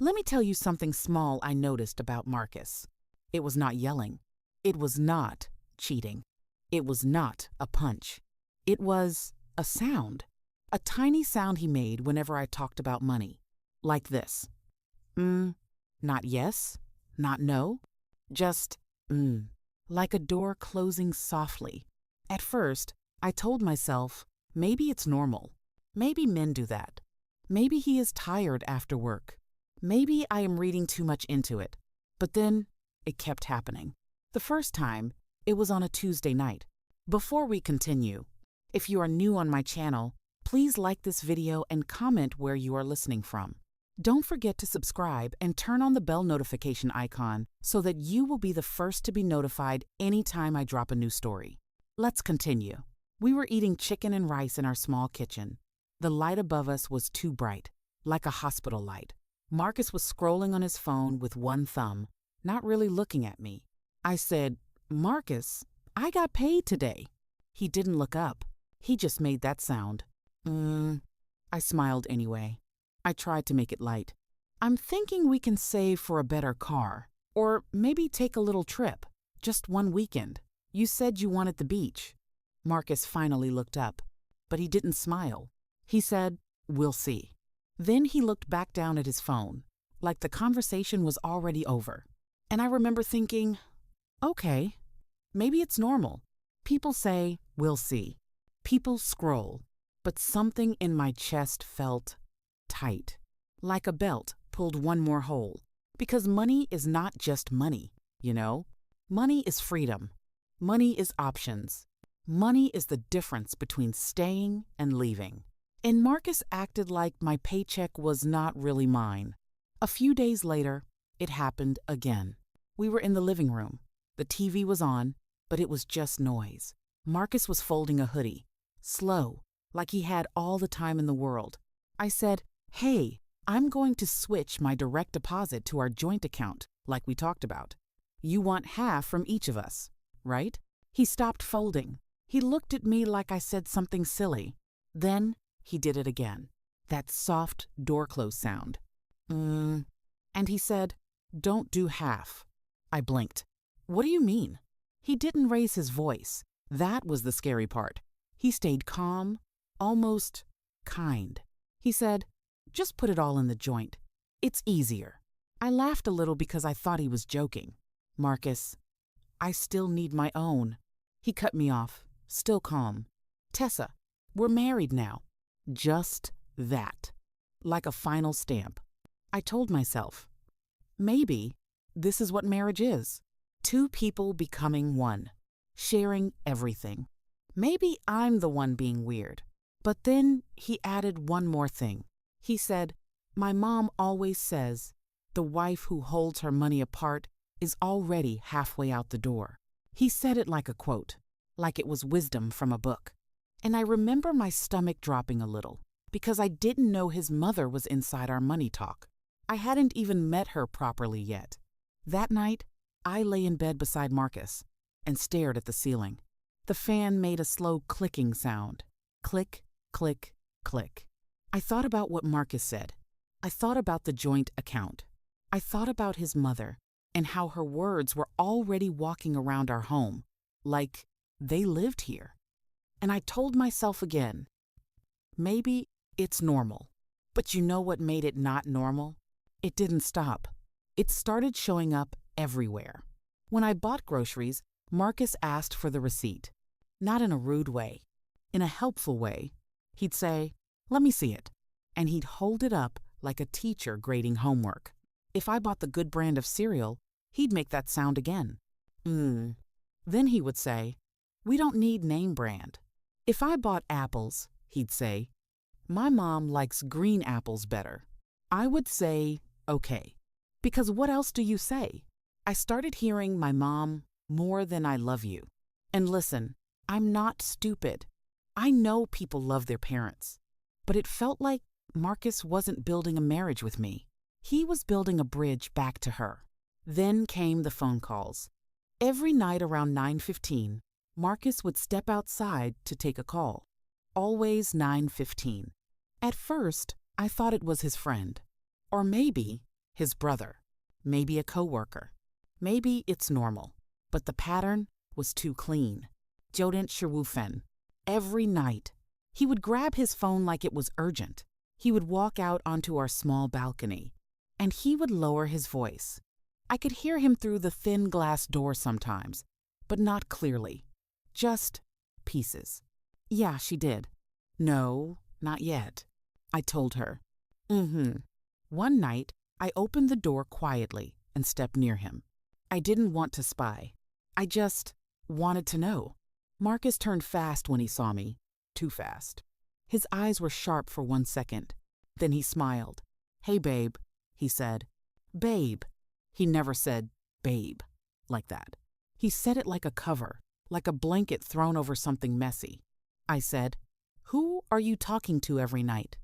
Let me tell you something small I noticed about Marcus. It was not yelling. It was not cheating. It was not a punch. It was a sound. A tiny sound he made whenever I talked about money. Like this. Not yes, not no, just like a door closing softly. At first, I told myself, maybe it's normal. Maybe men do that. Maybe he is tired after work. Maybe I am reading too much into it. But then, it kept happening. The first time, it was on a Tuesday night. Before we continue, if you are new on my channel, please like this video and comment where you are listening from. Don't forget to subscribe and turn on the bell notification icon so that you will be the first to be notified anytime I drop a new story. Let's continue. We were eating chicken and rice in our small kitchen. The light above us was too bright, like a hospital light. Marcus was scrolling on his phone with one thumb, not really looking at me. I said, "Marcus, I got paid today." He didn't look up. He just made that sound. I smiled anyway. I tried to make it light. "I'm thinking we can save for a better car, or maybe take a little trip, just one weekend. You said you wanted the beach." Marcus finally looked up, but he didn't smile. He said, "We'll see." Then he looked back down at his phone, like the conversation was already over. And I remember thinking, okay, maybe it's normal. People say, "We'll see." People scroll, but something in my chest felt tight, like a belt pulled one more hole. Because money is not just money, you know? Money is freedom. Money is options. Money is the difference between staying and leaving. And Marcus acted like my paycheck was not really mine. A few days later, it happened again. We were in the living room. The TV was on, but it was just noise. Marcus was folding a hoodie, slow, like he had all the time in the world. I said, "Hey, I'm going to switch my direct deposit to our joint account, like we talked about. You want half from each of us, right?" He stopped folding. He looked at me like I said something silly. Then he did it again, that soft door close sound. And he said, "Don't do half." I blinked. "What do you mean?" He didn't raise his voice. That was the scary part. He stayed calm, almost kind. He said, "Just put it all in the joint. It's easier." I laughed a little because I thought he was joking. "Marcus, I still need my own." He cut me off, still calm. "Tessa, we're married now." Just that. Like a final stamp. I told myself, maybe this is what marriage is. Two people becoming one, sharing everything. Maybe I'm the one being weird. But then he added one more thing. He said, "My mom always says the wife who holds her money apart is already halfway out the door." He said it like a quote, like it was wisdom from a book. And I remember my stomach dropping a little, because I didn't know his mother was inside our money talk. I hadn't even met her properly yet. That night, I lay in bed beside Marcus and stared at the ceiling. The fan made a slow clicking sound. Click, click, click. I thought about what Marcus said. I thought about the joint account. I thought about his mother and how her words were already walking around our home, like they lived here. And I told myself again, maybe it's normal. But you know what made it not normal? It didn't stop. It started showing up everywhere. When I bought groceries, Marcus asked for the receipt. Not in a rude way. In a helpful way. He'd say, "Let me see it." And he'd hold it up like a teacher grading homework. If I bought the good brand of cereal, he'd make that sound again. Then he would say, "We don't need name brand." If I bought apples, he'd say, "My mom likes green apples better." I would say, "Okay." Because what else do you say? I started hearing my mom more than "I love you." And listen, I'm not stupid. I know people love their parents. But it felt like Marcus wasn't building a marriage with me. He was building a bridge back to her. Then came the phone calls. Every night around 9:15, Marcus would step outside to take a call. Always 9:15. At first, I thought it was his friend. Or maybe his brother, maybe a coworker. Maybe it's normal, but the pattern was too clean. Jodent Sherwufen. Every night, he would grab his phone like it was urgent. He would walk out onto our small balcony, and he would lower his voice. I could hear him through the thin glass door sometimes, but not clearly. Just pieces. Yeah, she did. No, not yet, I told her. One night, I opened the door quietly and stepped near him. I didn't want to spy. I just wanted to know. Marcus turned fast when he saw me. Too fast. His eyes were sharp for 1 second. Then he smiled. "Hey, babe," he said. Babe. He never said babe like that. He said it like a cover, like a blanket thrown over something messy. I said, "Who are you talking to every night?"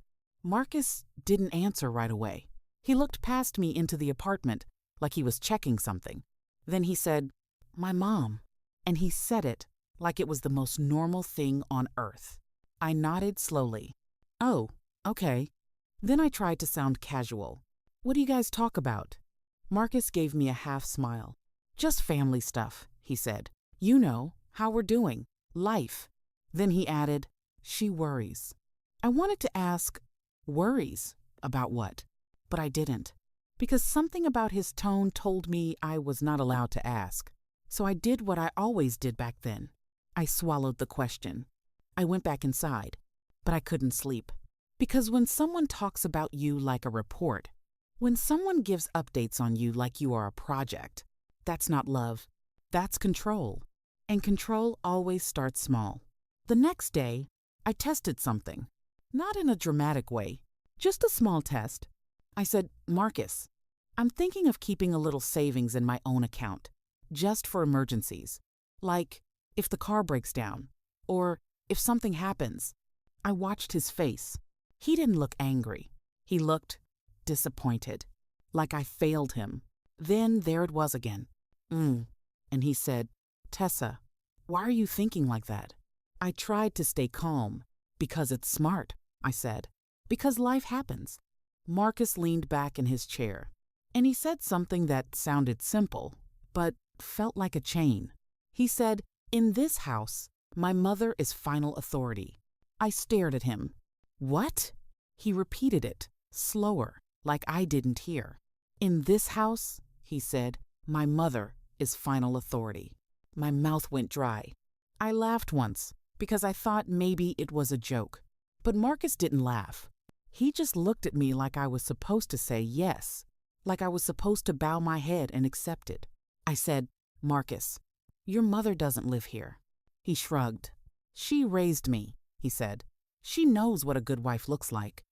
Marcus didn't answer right away. He looked past me into the apartment like he was checking something. Then he said, "My mom." And he said it like it was the most normal thing on earth. I nodded slowly. "Oh, okay." Then I tried to sound casual. "What do you guys talk about?" Marcus gave me a half smile. "Just family stuff," he said. "You know, how we're doing. Life." Then he added, "She worries." I wanted to ask, worries about what? But I didn't, because something about his tone told me I was not allowed to ask. So I did what I always did back then. I swallowed the question. I went back inside, but I couldn't sleep. Because when someone talks about you like a report, when someone gives updates on you like you are a project, that's not love. That's control. And control always starts small. The next day, I tested something. Not in a dramatic way, just a small test. I said, "Marcus, I'm thinking of keeping a little savings in my own account, just for emergencies. Like if the car breaks down, or if something happens." I watched his face. He didn't look angry. He looked disappointed, like I failed him. Then there it was again. And he said, "Tessa, why are you thinking like that?" I tried to stay calm. "Because it's smart," I said. "Because life happens." Marcus leaned back in his chair, and he said something that sounded simple, but felt like a chain. He said, "In this house, my mother is final authority." I stared at him. "What?" He repeated it, slower, like I didn't hear. "In this house," he said, "my mother is final authority." My mouth went dry. I laughed once, because I thought maybe it was a joke. But Marcus didn't laugh. He just looked at me like I was supposed to say yes, like I was supposed to bow my head and accept it. I said, "Marcus, your mother doesn't live here." He shrugged. "She raised me," he said. "She knows what a good wife looks like."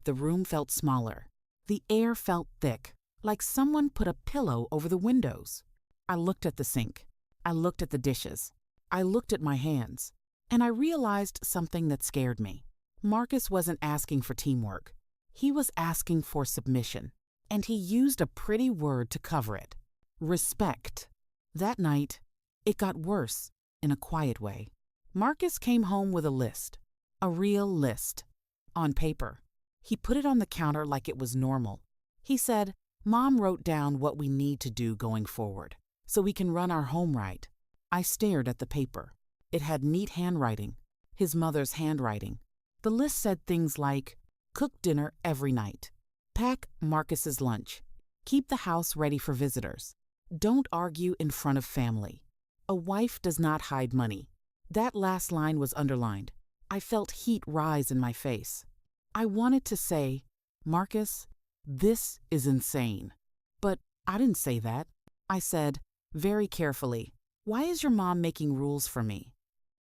The room felt smaller. The air felt thick, like someone put a pillow over the windows. I looked at the sink. I looked at the dishes. I looked at my hands. And I realized something that scared me. Marcus wasn't asking for teamwork. He was asking for submission. And he used a pretty word to cover it. Respect. That night, it got worse in a quiet way. Marcus came home with a list. A real list. On paper. He put it on the counter like it was normal. He said, "Mom wrote down what we need to do going forward, so we can run our home right." I stared at the paper. It had neat handwriting, his mother's handwriting. The list said things like, cook dinner every night, pack Marcus's lunch, keep the house ready for visitors, don't argue in front of family, a wife does not hide money. That last line was underlined. I felt heat rise in my face. I wanted to say, "Marcus, this is insane." But I didn't say that. I said, very carefully, "Why is your mom making rules for me?"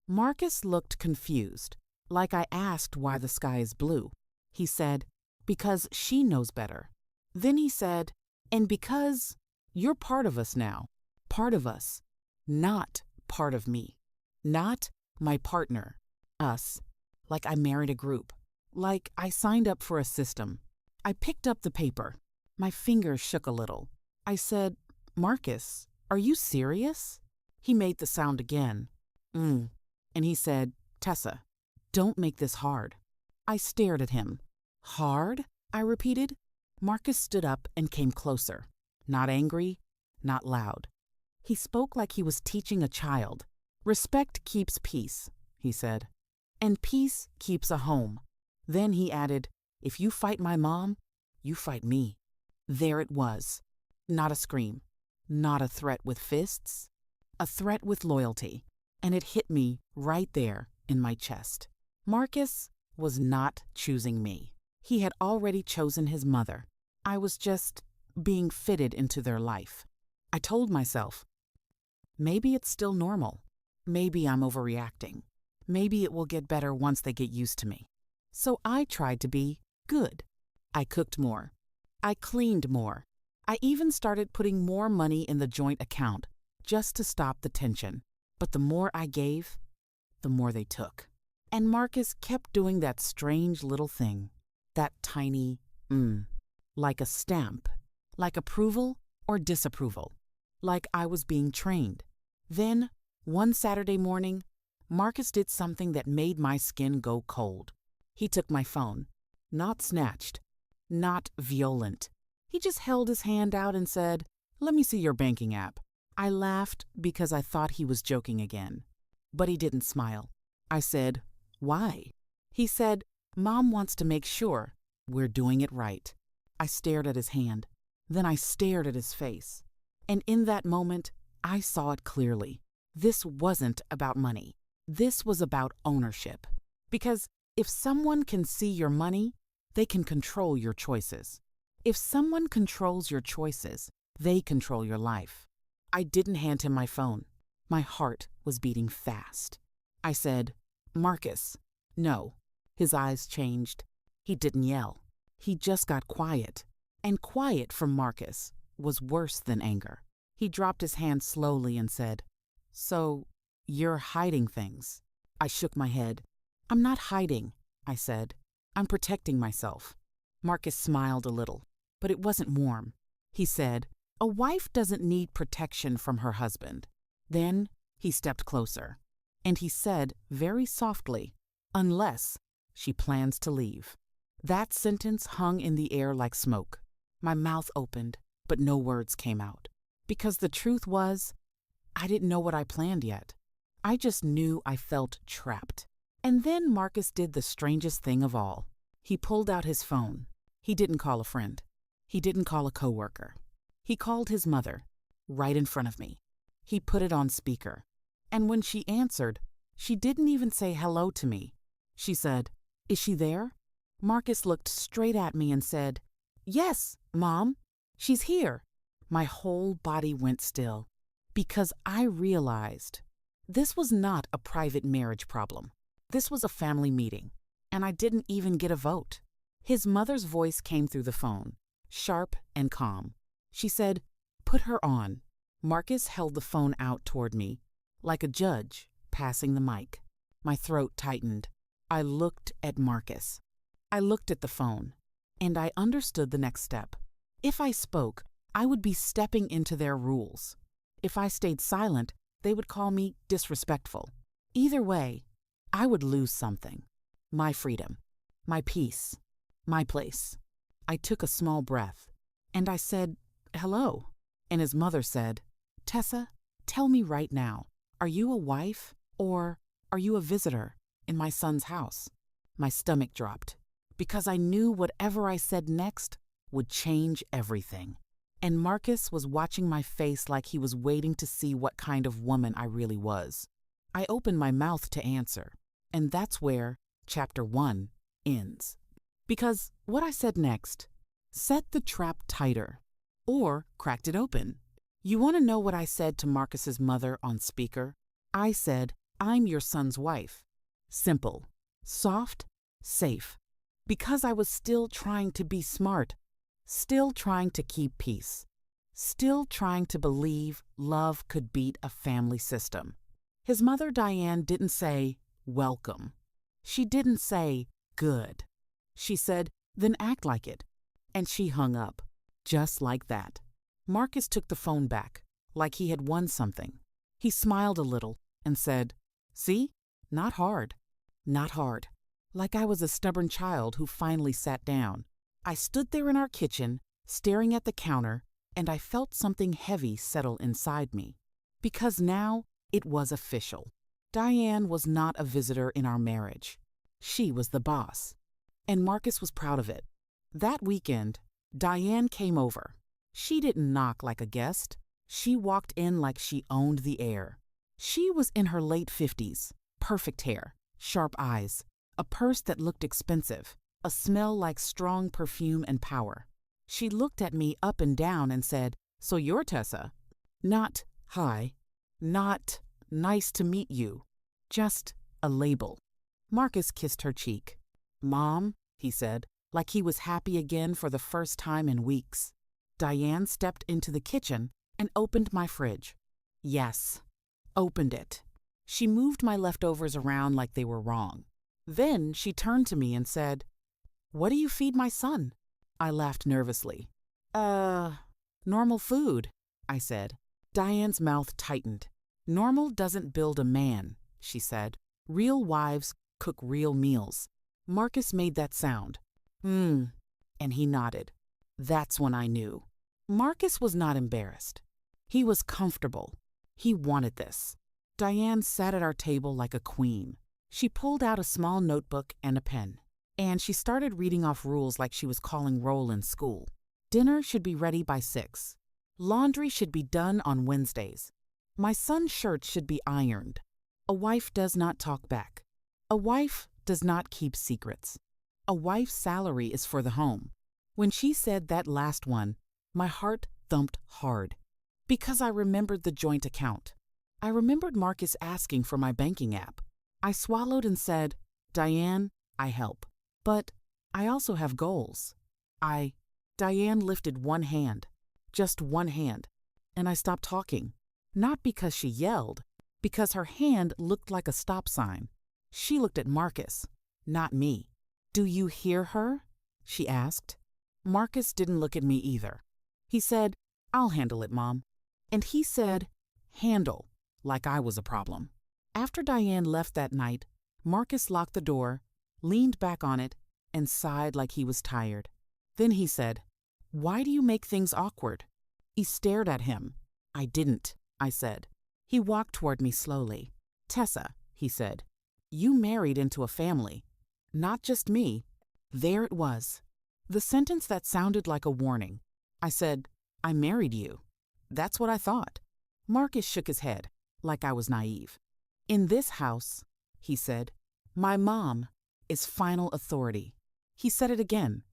Marcus looked confused, like I asked why the sky is blue. He said, "Because she knows better." Then he said, "And because you're part of us now. Part of us. Not part of me. Not my partner. Us. Like I married a group. Like I signed up for a system." I picked up the paper. My fingers shook a little. I said, "Marcus, are you serious?" He made the sound again. And he said, "Tessa, don't make this hard." I stared at him. "Hard?" I repeated. Marcus stood up and came closer. Not angry, not loud. He spoke like he was teaching a child. "Respect keeps peace," he said. "And peace keeps a home." Then he added, "If you fight my mom, you fight me." There it was. Not a scream. Not a threat with fists. A threat with loyalty. And it hit me right there in my chest. Marcus was not choosing me. He had already chosen his mother. I was just being fitted into their life. I told myself, maybe it's still normal. Maybe I'm overreacting. Maybe it will get better once they get used to me. So I tried to be good. I cooked more. I cleaned more. I even started putting more money in the joint account just to stop the tension. But the more I gave, the more they took. And Marcus kept doing that strange little thing, that tiny like a stamp, like approval or disapproval, like I was being trained. Then, one Saturday morning, Marcus did something that made my skin go cold. He took my phone, not snatched, not violent. He just held his hand out and said, "Let me see your banking app." I laughed because I thought he was joking again. But he didn't smile. I said, "Why?" He said, "Mom wants to make sure we're doing it right." I stared at his hand. Then I stared at his face. And in that moment, I saw it clearly. This wasn't about money. This was about ownership. Because if someone can see your money, they can control your choices. If someone controls your choices, they control your life. I didn't hand him my phone. My heart was beating fast. I said, "Marcus." "No." His eyes changed. He didn't yell. He just got quiet. And quiet from Marcus was worse than anger. He dropped his hand slowly and said, "So, you're hiding things." I shook my head. "I'm not hiding," I said. "I'm protecting myself." Marcus smiled a little, but it wasn't warm. He said, "A wife doesn't need protection from her husband." Then he stepped closer, and he said very softly, "Unless she plans to leave." That sentence hung in the air like smoke. My mouth opened, but no words came out. Because the truth was, I didn't know what I planned yet. I just knew I felt trapped. And then Marcus did the strangest thing of all. He pulled out his phone. He didn't call a friend. He didn't call a coworker. He called his mother, right in front of me. He put it on speaker. And when she answered, she didn't even say hello to me. She said, "Is she there?" Marcus looked straight at me and said, "Yes, Mom, she's here." My whole body went still because I realized this was not a private marriage problem. This was a family meeting, and I didn't even get a vote. His mother's voice came through the phone, sharp and calm. She said, "Put her on." Marcus held the phone out toward me, like a judge passing the mic. My throat tightened. I looked at Marcus. I looked at the phone, and I understood the next step. If I spoke, I would be stepping into their rules. If I stayed silent, they would call me disrespectful. Either way, I would lose something. My freedom, my peace, my place. I took a small breath, and I said, "Hello." And his mother said, "Tessa, tell me right now, are you a wife or are you a visitor in my son's house?" My stomach dropped because I knew whatever I said next would change everything. And Marcus was watching my face like he was waiting to see what kind of woman I really was. I opened my mouth to answer, and that's where Chapter 1 ends. Because what I said next set the trap tighter, or cracked it open. You want to know what I said to Marcus's mother on speaker? I said, "I'm your son's wife." Simple, soft, safe. Because I was still trying to be smart, still trying to keep peace, still trying to believe love could beat a family system. His mother, Diane, didn't say, "Welcome." She didn't say, "Good." She said, "Then act like it." And she hung up, just like that. Marcus took the phone back, like he had won something. He smiled a little and said, "See? Not hard. Not hard." Like I was a stubborn child who finally sat down. I stood there in our kitchen, staring at the counter, and I felt something heavy settle inside me. Because now it was official. Diane was not a visitor in our marriage. She was the boss. And Marcus was proud of it. That weekend, Diane came over. She didn't knock like a guest. She walked in like she owned the air. She was in her late 50s, perfect hair, sharp eyes, a purse that looked expensive, a smell like strong perfume and power. She looked at me up and down and said, "So you're Tessa?" Not, "Hi." Not, "Nice to meet you." Just a label. Marcus kissed her cheek. "Mom," he said, like he was happy again for the first time in weeks. Diane stepped into the kitchen and opened my fridge. Yes, opened it. She moved my leftovers around like they were wrong. Then she turned to me and said, "What do you feed my son?" I laughed nervously. Normal food," I said. Diane's mouth tightened. "Normal doesn't build a man," she said. "Real wives cook real meals." Marcus made that sound. And he nodded. That's when I knew. Marcus was not embarrassed. He was comfortable. He wanted this. Diane sat at our table like a queen. She pulled out a small notebook and a pen, and she started reading off rules like she was calling roll in school. Dinner should be ready by 6. Laundry should be done on Wednesdays. My son's shirt should be ironed. A wife does not talk back. A wife does not keep secrets. A wife's salary is for the home. When she said that last one, my heart thumped hard. Because I remembered the joint account. I remembered Marcus asking for my banking app. I swallowed and said, "Diane, I help. But I also have goals." Diane lifted one hand. Just one hand. And I stopped talking. Not because she yelled, because her hand looked like a stop sign. She looked at Marcus, not me. "Do you hear her?" she asked. Marcus didn't look at me either. He said, "I'll handle it, Mom." And he said, "handle," like I was a problem. After Diane left that night, Marcus locked the door, leaned back on it, and sighed like he was tired. Then he said, "Why do you make things awkward?" He stared at him. "I didn't," I said. He walked toward me slowly. "Tessa," he said, "you married into a family. Not just me." There it was. The sentence that sounded like a warning. I said, "I married you." That's what I thought. Marcus shook his head, like I was naive. "In this house," he said, "my mom is final authority." He said it again,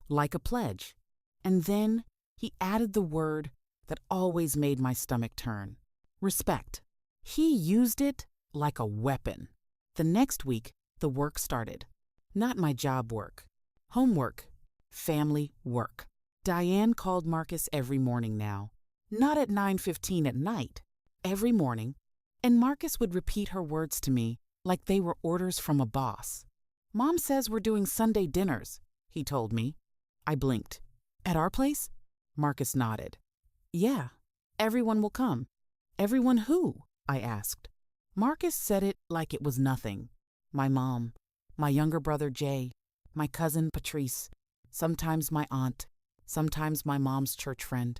like a pledge. And then he added the word that always made my stomach turn. Respect. He used it like a weapon. The next week, the work started. Not my job work. Homework. Family work. Diane called Marcus every morning now. Not at 9:15 at night. Every morning. And Marcus would repeat her words to me like they were orders from a boss. "Mom says we're doing Sunday dinners," he told me. I blinked. "At our place?" Marcus nodded. "Yeah, everyone will come." "Everyone who?" I asked. Marcus said it like it was nothing. My mom, my younger brother Jay, my cousin Patrice, sometimes my aunt, sometimes my mom's church friend.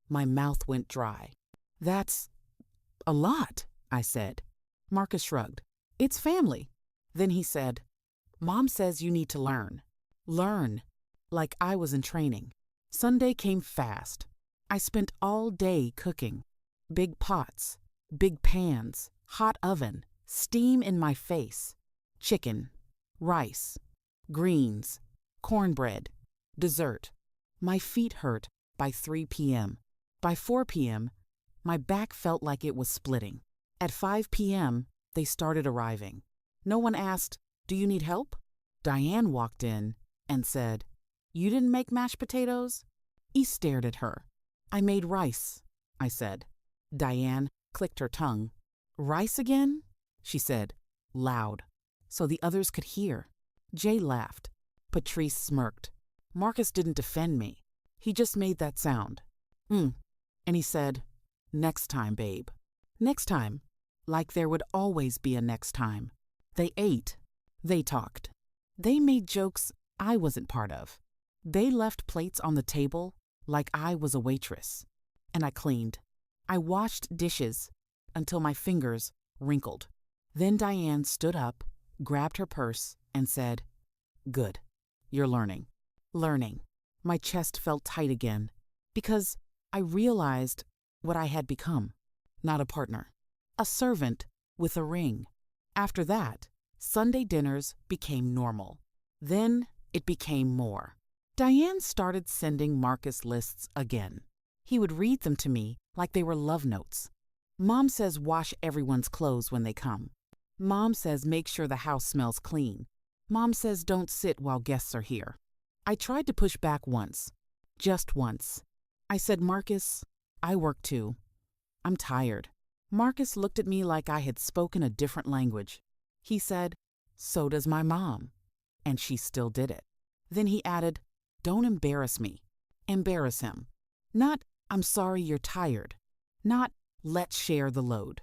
My mouth went dry. "That's a lot," I said. Marcus shrugged. "It's family." Then he said, "Mom says you need to learn." Learn, like I was in training. Sunday came fast. I spent all day cooking. Big pots, big pans, hot oven, steam in my face. Chicken, rice, greens, cornbread, dessert. My feet hurt by 3 p.m. By 4 p.m., my back felt like it was splitting. At 5 p.m., they started arriving. No one asked, "Do you need help?" Diane walked in and said, "You didn't make mashed potatoes?" He stared at her. "I made rice," I said. Diane clicked her tongue. "Rice again?" she said, loud, so the others could hear. Jay laughed. Patrice smirked. Marcus didn't defend me. He just made that sound. And he said, "Next time, babe." Next time, like there would always be a next time. They ate. They talked. They made jokes I wasn't part of. They left plates on the table like I was a waitress. And I cleaned. I washed dishes until my fingers wrinkled. Then Diane stood up, grabbed her purse, and said, "Good. You're learning." Learning. My chest felt tight again because I realized what I had become. Not a partner. A servant with a ring. After that, Sunday dinners became normal. Then it became more. Diane started sending Marcus lists again. He would read them to me like they were love notes. Mom says wash everyone's clothes when they come. Mom says make sure the house smells clean. Mom says don't sit while guests are here. I tried to push back once. Just once. I said, "Marcus, I work too. I'm tired." Marcus looked at me like I had spoken a different language. He said, "So does my mom." And she still did it. Then he added, "Don't embarrass me." Embarrass him. Not, "I'm sorry you're tired." Not, "Let's share the load."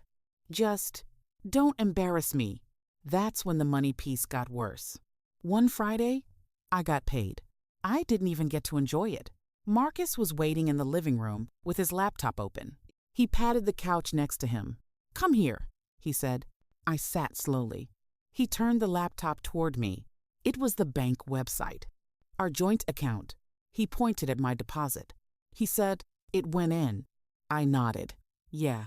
Just, "Don't embarrass me." That's when the money piece got worse. One Friday, I got paid. I didn't even get to enjoy it. Marcus was waiting in the living room with his laptop open. He patted the couch next to him. "Come here," he said. I sat slowly. He turned the laptop toward me. It was the bank website. Our joint account. He pointed at my deposit. He said, "It went in." I nodded. "Yeah."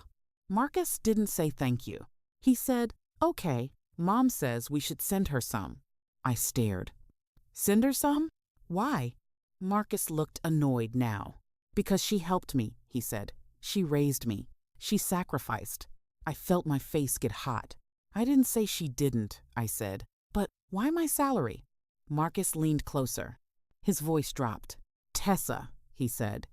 Marcus didn't say thank you. He said, "Okay, Mom says we should send her some." I stared. "Send her some? Why?" Marcus looked annoyed now. "Because she helped me," he said. "She raised me. She sacrificed." I felt my face get hot. "I didn't say she didn't," I said. "But why my salary?" Marcus leaned closer. His voice dropped. "Tessa," he said,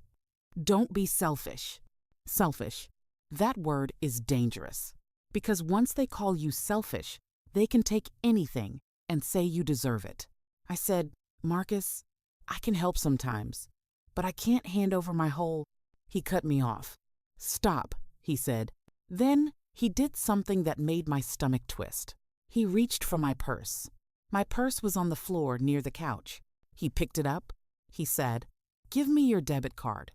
"don't be selfish." Selfish. That word is dangerous. Because once they call you selfish, they can take anything and say you deserve it. I said, "Marcus, I can help sometimes, but I can't hand over my whole—" He cut me off. "Stop," he said. Then he did something that made my stomach twist. He reached for my purse. My purse was on the floor near the couch. He picked it up. He said, "Give me your debit card."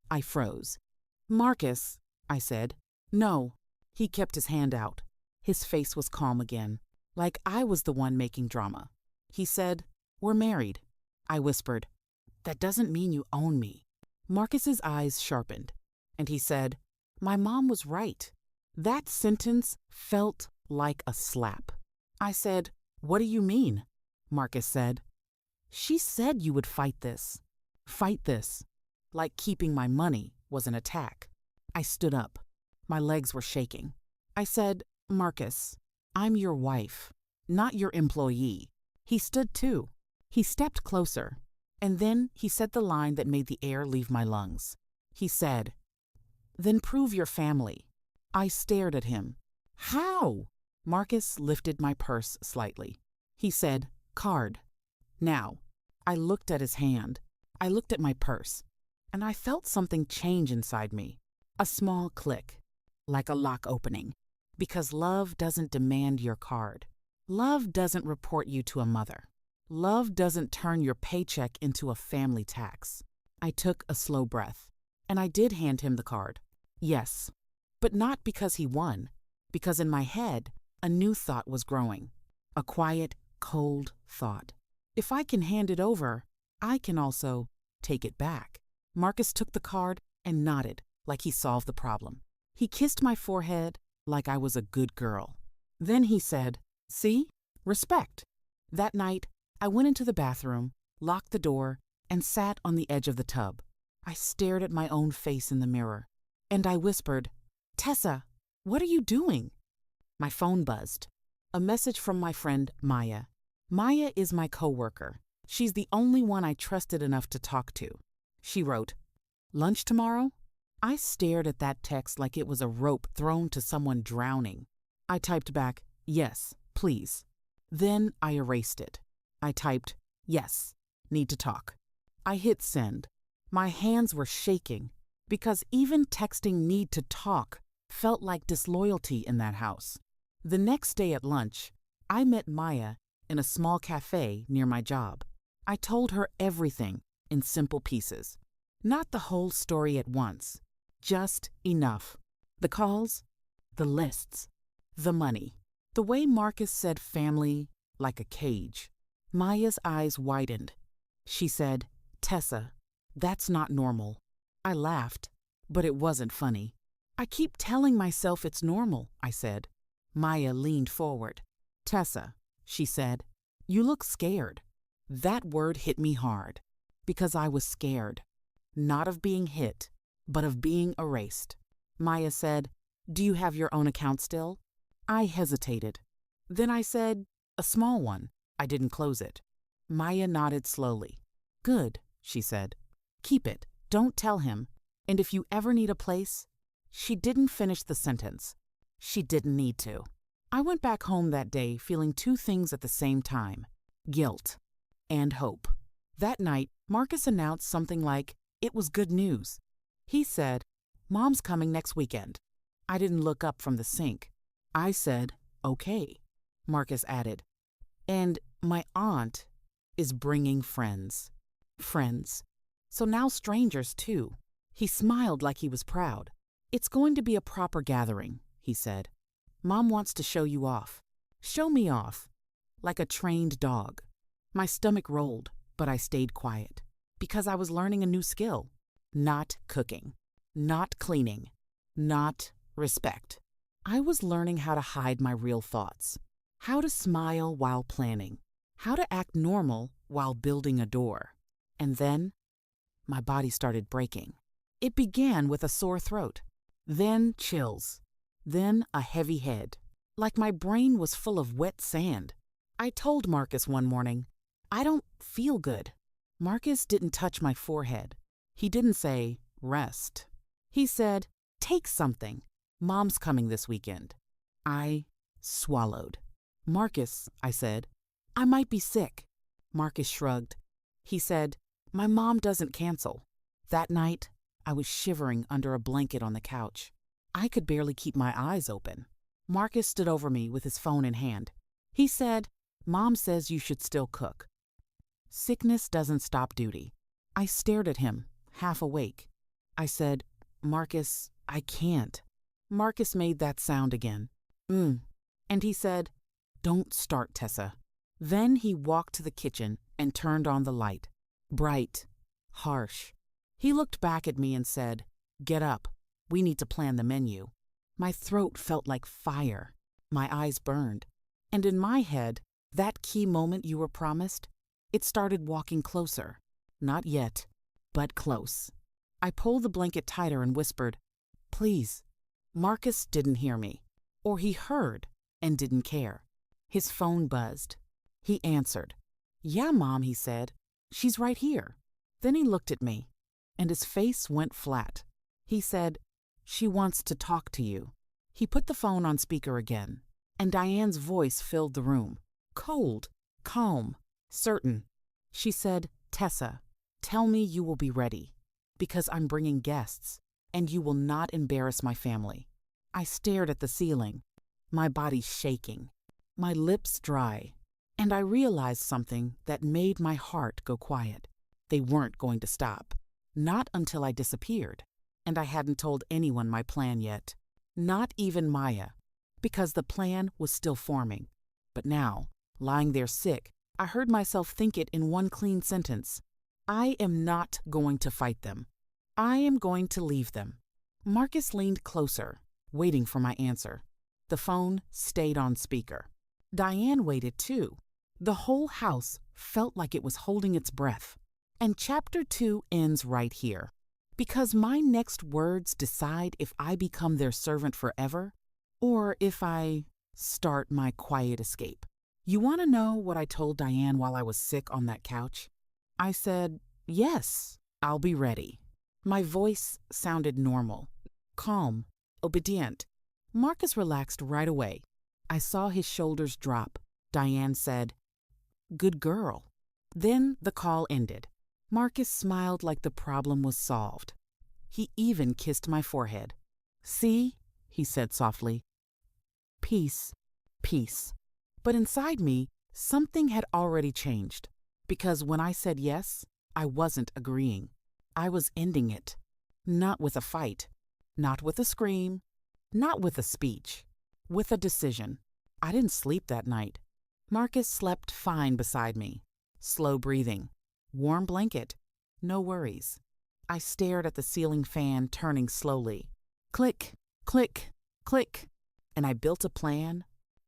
I froze. "Marcus," I said. "No." He kept his hand out. His face was calm again, like I was the one making drama. He said, "We're married." I whispered, "That doesn't mean you own me." Marcus's eyes sharpened, and he said, "My mom was right." That sentence felt like a slap. I said, "What do you mean?" Marcus said, "She said you would fight this." Fight this. Like keeping my money was an attack. I stood up. My legs were shaking. I said, "Marcus, I'm your wife, not your employee." He stood too. He stepped closer, and then he said the line that made the air leave my lungs. He said, "Then prove your family." I stared at him. "How?" Marcus lifted my purse slightly. He said, "Card." Now, I looked at his hand. I looked at my purse, and I felt something change inside me. A small click, like a lock opening. Because love doesn't demand your card. Love doesn't report you to a mother. Love doesn't turn your paycheck into a family tax. I took a slow breath, and I did hand him the card. Yes, but not because he won, because in my head, a new thought was growing. A quiet, cold thought. If I can hand it over, I can also take it back. Marcus took the card and nodded like he solved the problem. He kissed my forehead like I was a good girl. Then he said, "See? Respect." That night, I went into the bathroom, locked the door, and sat on the edge of the tub. I stared at my own face in the mirror, and I whispered, "Tessa, what are you doing?" My phone buzzed. A message from my friend Maya. Maya is my coworker. She's the only one I trusted enough to talk to. She wrote, "Lunch tomorrow?" I stared at that text like it was a rope thrown to someone drowning. I typed back, "Yes, please." Then I erased it. I typed, "Yes, need to talk." I hit send. My hands were shaking because even texting "need to talk" felt like disloyalty in that house. The next day at lunch, I met Maya in a small cafe near my job. I told her everything, in simple pieces. Not the whole story at once, just enough. The calls, the lists, the money. The way Marcus said family, like a cage. Maya's eyes widened. She said, "Tessa, that's not normal." I laughed, but it wasn't funny. "I keep telling myself it's normal," I said. Maya leaned forward. "Tessa," she said, "you look scared." That word hit me hard, because I was scared. Not of being hit, but of being erased. Maya said, "Do you have your own account still?" I hesitated. Then I said, "A small one." I didn't close it. Maya nodded slowly. "Good," she said. "Keep it. Don't tell him. And if you ever need a place..." She didn't finish the sentence. She didn't need to. I went back home that day feeling two things at the same time: guilt and hope. That night, Marcus announced something like, it was good news. He said, "Mom's coming next weekend." I didn't look up from the sink. I said, "Okay." Marcus added, "And my aunt is bringing friends." Friends. So now strangers, too. He smiled like he was proud. "It's going to be a proper gathering," he said. "Mom wants to show you off." Show me off. Like a trained dog. My stomach rolled, but I stayed quiet. Because I was learning a new skill. Not cooking. Not cleaning. Not respect. I was learning how to hide my real thoughts. How to smile while planning. How to act normal while building a door. And then, my body started breaking. It began with a sore throat. Then chills. Then a heavy head. Like my brain was full of wet sand. I told Marcus one morning, "I don't feel good." Marcus didn't touch my forehead. He didn't say, "Rest." He said, "Take something. Mom's coming this weekend." I swallowed. "Marcus," I said, "I might be sick." Marcus shrugged. He said, "My mom doesn't cancel." That night, I was shivering under a blanket on the couch. I could barely keep my eyes open. Marcus stood over me with his phone in hand. He said, "Mom says you should still cook." Sickness doesn't stop duty. I stared at him, half awake. I said, "Marcus, I can't." Marcus made that sound again. And he said, "Don't start, Tessa." Then he walked to the kitchen and turned on the light. Bright, harsh. He looked back at me and said, "Get up. We need to plan the menu." My throat felt like fire. My eyes burned. And in my head, that key moment you were promised, it started walking closer. Not yet, but close. I pulled the blanket tighter and whispered, "Please." Marcus didn't hear me. Or he heard and didn't care. His phone buzzed. He answered. "Yeah, Mom," he said. "She's right here." Then he looked at me, and his face went flat. He said, "She wants to talk to you." He put the phone on speaker again, and Diane's voice filled the room. Cold, calm, certain. She said, "Tessa, tell me you will be ready, because I'm bringing guests, and you will not embarrass my family." I stared at the ceiling, my body shaking, my lips dry, and I realized something that made my heart go quiet. They weren't going to stop. Not until I disappeared, and I hadn't told anyone my plan yet. Not even Maya, because the plan was still forming. But now, lying there sick, I heard myself think it in one clean sentence. I am not going to fight them. I am going to leave them. Marcus leaned closer, waiting for my answer. The phone stayed on speaker. Diane waited too. The whole house felt like it was holding its breath. And chapter 2 ends right here. Because my next words decide if I become their servant forever, or if I start my quiet escape. You want to know what I told Diane while I was sick on that couch? I said, "Yes, I'll be ready." My voice sounded normal, calm, obedient. Marcus relaxed right away. I saw his shoulders drop. Diane said, "Good girl." Then the call ended. Marcus smiled like the problem was solved. He even kissed my forehead. "See," he said softly. "Peace, peace." But inside me, something had already changed. Because when I said yes, I wasn't agreeing. I was ending it. Not with a fight. Not with a scream. Not with a speech. With a decision. I didn't sleep that night. Marcus slept fine beside me. Slow breathing. Warm blanket. No worries. I stared at the ceiling fan turning slowly. Click, click, click. And I built a plan.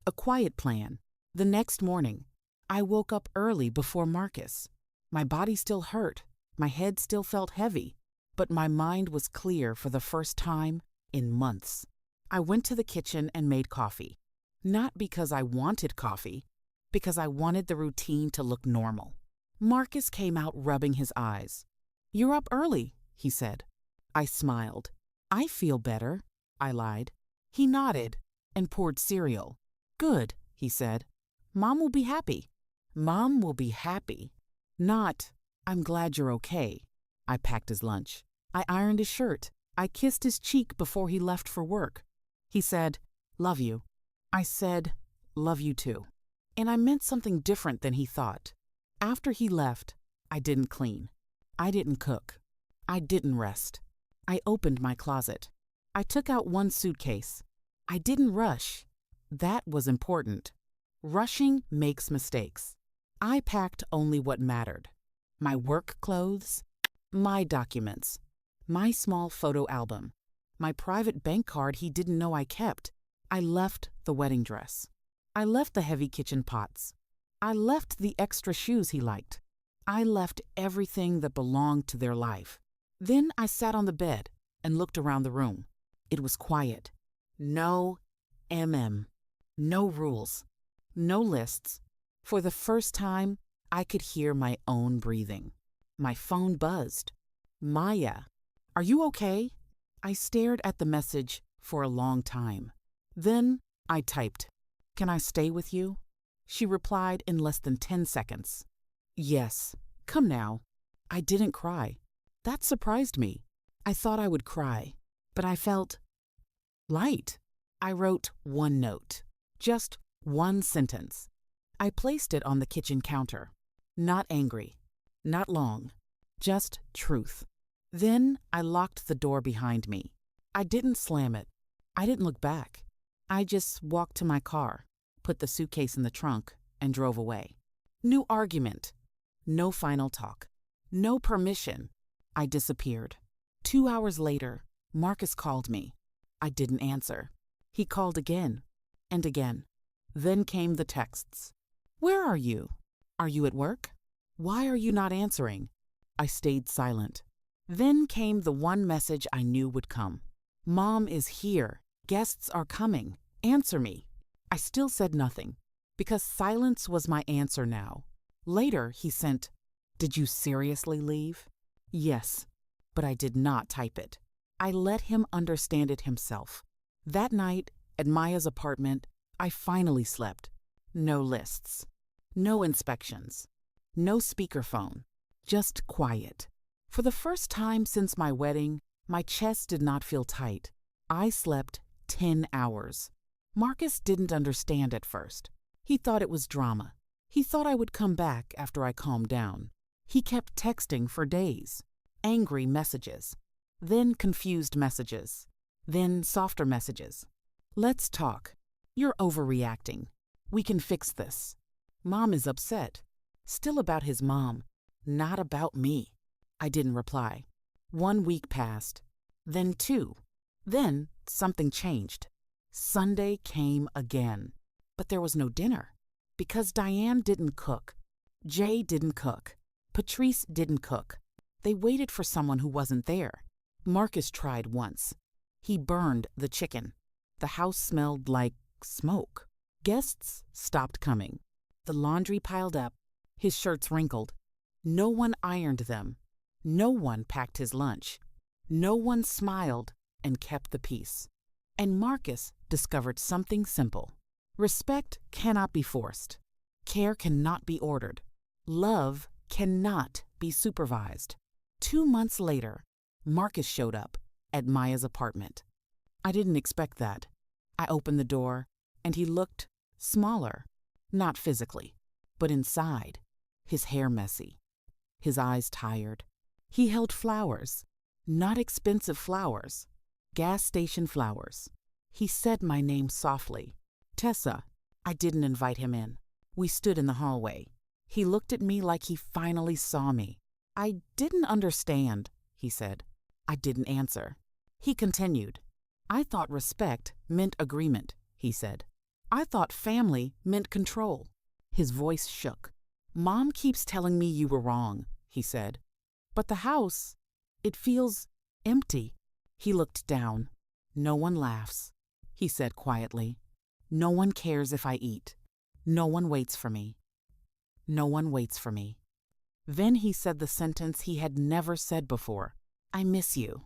A quiet plan. The next morning, I woke up early before Marcus. My body still hurt. My head still felt heavy. But my mind was clear for the first time in months. I went to the kitchen and made coffee. Not because I wanted coffee, because I wanted the routine to look normal. Marcus came out rubbing his eyes. "You're up early," he said. I smiled. "I feel better," I lied. He nodded and poured cereal. "Good," he said. "Mom will be happy." Mom will be happy. Not, "I'm glad you're okay." I packed his lunch. I ironed his shirt. I kissed his cheek before he left for work. He said, "Love you." I said, "Love you too." And I meant something different than he thought. After he left, I didn't clean. I didn't cook. I didn't rest. I opened my closet. I took out one suitcase. I didn't rush. That was important. Rushing makes mistakes. I packed only what mattered. My work clothes, my documents, my small photo album, my private bank card he didn't know I kept. I left the wedding dress. I left the heavy kitchen pots. I left the extra shoes he liked. I left everything that belonged to their life. Then I sat on the bed and looked around the room. It was quiet. No no rules, no lists. For the first time, I could hear my own breathing. My phone buzzed. "Maya, are you okay?" I stared at the message for a long time. Then I typed, "Can I stay with you?" She replied in less than 10 seconds. "Yes, come now." I didn't cry. That surprised me. I thought I would cry, but I felt light. I wrote one note, just one sentence. I placed it on the kitchen counter. Not angry, not long, just truth. Then I locked the door behind me. I didn't slam it. I didn't look back. I just walked to my car, put the suitcase in the trunk, and drove away. No argument. No final talk. No permission. I disappeared. 2 hours later, Marcus called me. I didn't answer. He called again and again. Then came the texts. "Where are you? Are you at work? Why are you not answering?" I stayed silent. Then came the one message I knew would come. "Mom is here. Guests are coming. Answer me." I still said nothing, because silence was my answer now. Later, he sent, "Did you seriously leave?" Yes, but I did not type it. I let him understand it himself. That night, at Maya's apartment, I finally slept. No lists. No inspections. No speakerphone. Just quiet. For the first time since my wedding, my chest did not feel tight. I slept 10 hours. Marcus didn't understand at first. He thought it was drama. He thought I would come back after I calmed down. He kept texting for days. Angry messages. Then confused messages. Then softer messages. "Let's talk. You're overreacting. We can fix this. Mom is upset." Still about his mom, not about me. I didn't reply. 1 week passed. Then 2. Then something changed. Sunday came again. But there was no dinner. Because Diane didn't cook. Jay didn't cook. Patrice didn't cook. They waited for someone who wasn't there. Marcus tried once. He burned the chicken. The house smelled like smoke. Guests stopped coming. The laundry piled up. His shirts wrinkled. No one ironed them. No one packed his lunch. No one smiled and kept the peace. And Marcus discovered something simple. Respect cannot be forced. Care cannot be ordered. Love cannot be supervised. 2 months later, Marcus showed up at Maya's apartment. I didn't expect that. I opened the door, and he looked smaller, not physically, but inside, his hair messy, his eyes tired. He held flowers, not expensive flowers, gas station flowers. He said my name softly. Tessa. I didn't invite him in. We stood in the hallway. He looked at me like he finally saw me. I didn't understand, he said. I didn't answer. He continued. I thought respect meant agreement, he said. I thought family meant control. His voice shook. Mom keeps telling me you were wrong, he said. But the house, it feels empty. He looked down. No one laughs, he said quietly. No one cares if I eat. No one waits for me. No one waits for me. Then he said the sentence he had never said before. I miss you.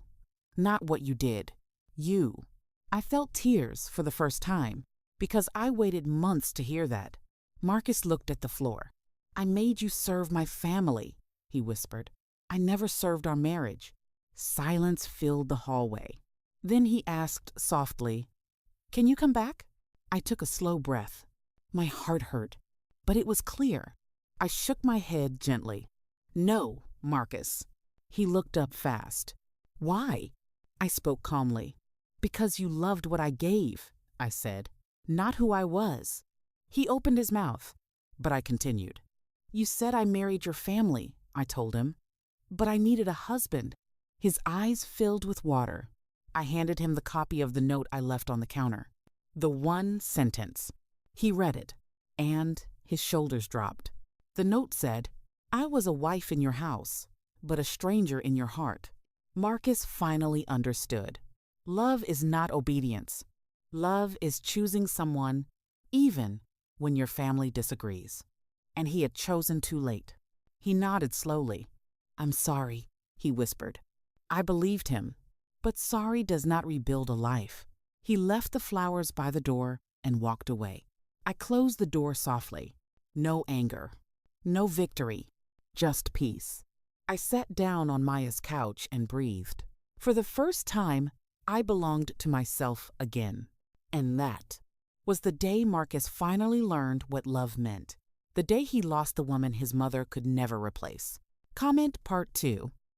Not what you did. You. I felt tears for the first time because I waited months to hear that. Marcus looked at the floor. I made you serve my family, he whispered. I never served our marriage. Silence filled the hallway. Then he asked softly, Can you come back? I took a slow breath. My heart hurt, but it was clear. I shook my head gently. No, Marcus. He looked up fast. Why? I spoke calmly. Because you loved what I gave, I said, not who I was. He opened his mouth, but I continued. You said I married your family, I told him, but I needed a husband. His eyes filled with water. I handed him the copy of the note I left on the counter. The one sentence. He read it, and his shoulders dropped. The note said, I was a wife in your house, but a stranger in your heart. Marcus finally understood. Love is not obedience. Love is choosing someone even when your family disagrees. And he had chosen too late. He nodded slowly. I'm sorry, he whispered. I believed him, but sorry does not rebuild a life. He left the flowers by the door and walked away. I closed the door softly. No anger, no victory, just peace. I sat down on Maya's couch and breathed. For the first time, I belonged to myself again. And that was the day Marcus finally learned what love meant. The day he lost the woman his mother could never replace. Comment Part 2.